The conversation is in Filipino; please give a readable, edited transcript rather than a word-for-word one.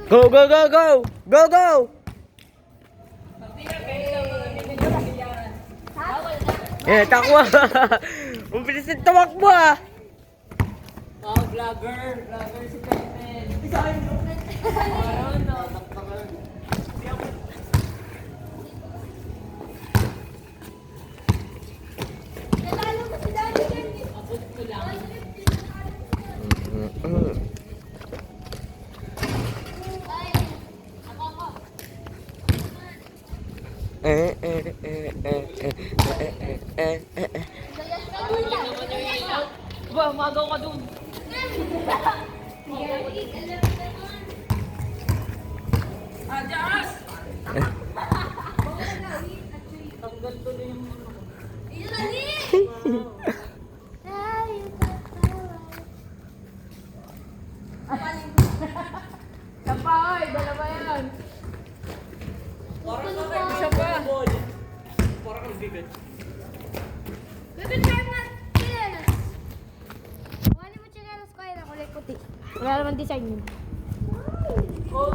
Go, go, go, go! Go, go! Eh, takwa! Ang bilis ng tamakbo ah! Oh, vlogger. Vlogger si Pepen. Ayun, nataktakan. Abot ko lang. Ba, magaw ka dun. Adyas! Tanggal tuloy yung ano. Sampay, dala ba yan? Parang isa pa. Parang ang bigat. Bebe, try mo na. Chinelas. Wala mo chinelas ko. Ay, nakulay puti. Wala naman design yun. Oh,